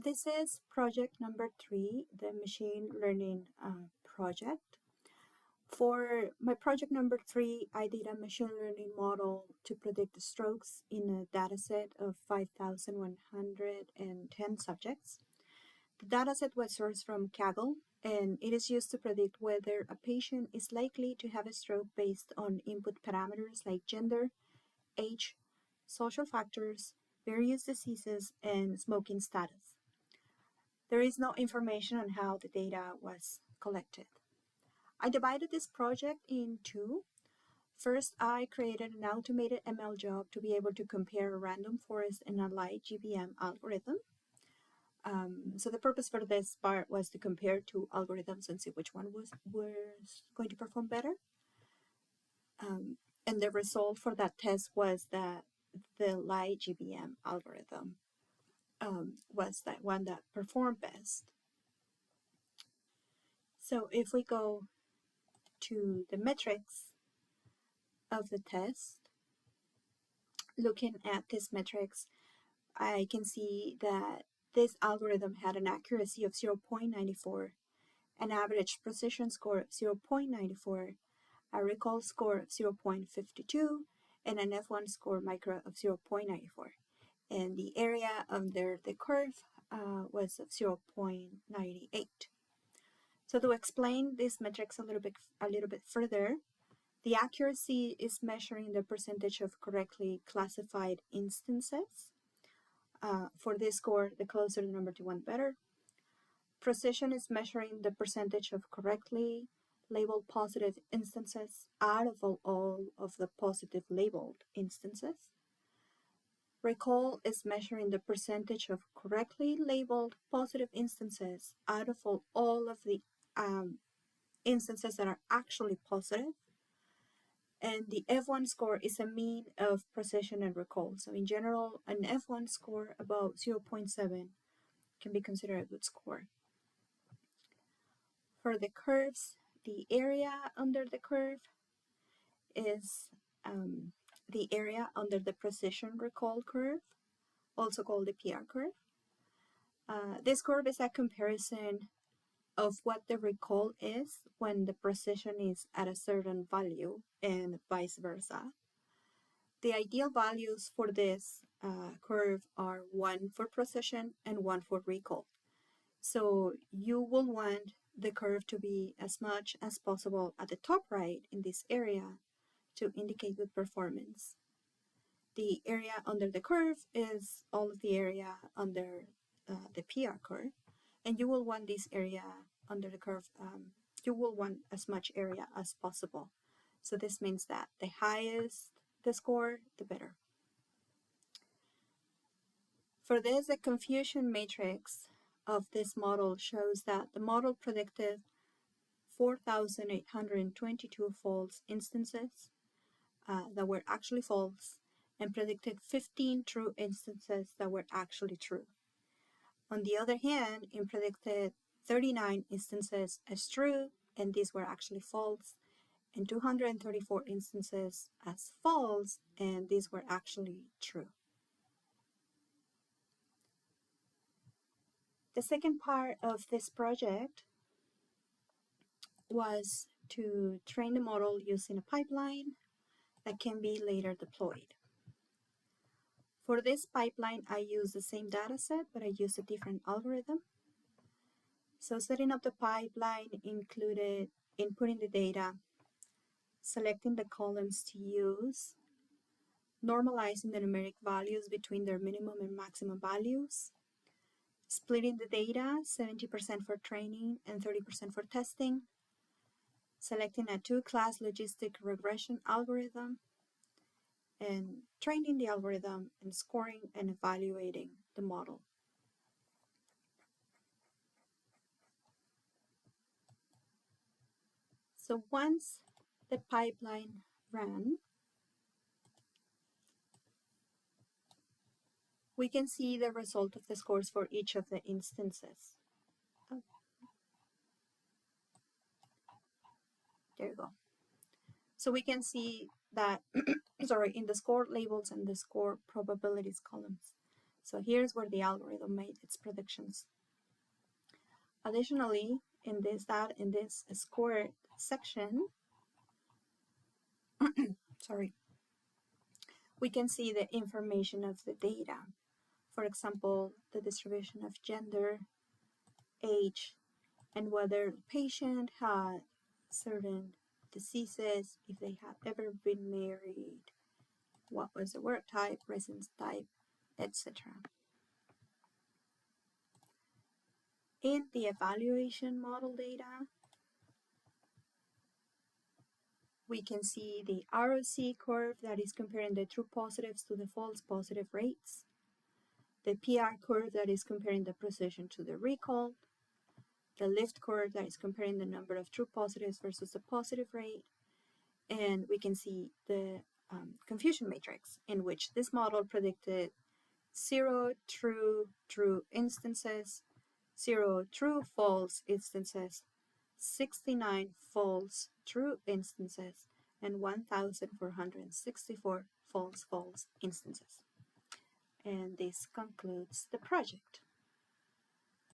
This is project number 3, the machine learning project. For my project number 3, I did a machine learning model to predict the strokes in a dataset of 5,110 subjects. The dataset was sourced from Kaggle, and it is used to predict whether a patient is likely to have a stroke based on input parameters like gender, age, social factors, various diseases, and smoking status. There is no information on how the data was collected. I divided this project in two. First, I created an automated ML job to be able to compare a random forest and a light GBM algorithm. So the purpose for this part was to compare two algorithms and see which one was going to perform better. And the result for that test was that the light GBM algorithm was that one that performed best. So if we go to the metrics of the test, looking at these metrics, I can see that this algorithm had an accuracy of 0.94, an average precision score of 0.94, a recall score of 0.52, and an F1 score micro of 0.94. And the area under the curve was of 0.98. So to explain these metrics a little bit further, the accuracy is measuring the percentage of correctly classified instances. For this score, the closer the number to 1, better. Precision is measuring the percentage of correctly labeled positive instances out of all of the positive labeled instances. Recall is measuring the percentage of correctly labeled positive instances out of all of the instances that are actually positive. And the F1 score is a mean of precision and recall. So in general, an F1 score about 0.7 can be considered a good score. For the curves, the area under the curve is the area under the precision recall curve, also called the PR curve. This curve is a comparison of what the recall is when the precision is at a certain value and vice versa. The ideal values for this curve are 1 for precision and 1 for recall. So you will want the curve to be as much as possible at the top right in this area to indicate good performance. The area under the curve is all of the area under the PR curve, and you will want this area under the curve, you will want as much area as possible. So this means that the highest the score, the better. For this, the confusion matrix of this model shows that the model predicted 4,822 false instances that were actually false, and predicted 15 true instances that were actually true. On the other hand, it predicted 39 instances as true, and these were actually false, and 234 instances as false, and these were actually true. The second part of this project was to train the model using a pipeline that can be later deployed. For this pipeline, I used the same data set, but I used a different algorithm. So setting up the pipeline included inputting the data, selecting the columns to use, normalizing the numeric values between their minimum and maximum values, splitting the data 70% for training and 30% for testing, selecting a 2-class logistic regression algorithm, and training the algorithm and scoring and evaluating the model. So once the pipeline ran, we can see the result of the scores for each of the instances. Oh. There you go. So we can see that, in the score labels and the score probabilities columns, So here's where the algorithm made its predictions. Additionally, in this scored section, sorry, we can see the information of the data. For example, the distribution of gender, age, and whether the patient had certain diseases, if they had ever been married, what was the work type, residence type, etc. In the evaluation model data, we can see the ROC curve that is comparing the true positives to the false positive rates, the PR curve that is comparing the precision to the recall, the lift curve that is comparing the number of true positives versus the positive rate, and we can see the confusion matrix in which this model predicted 0 true instances, 0 true false instances, 69 false true instances, and 1,464 false instances. And this concludes the project.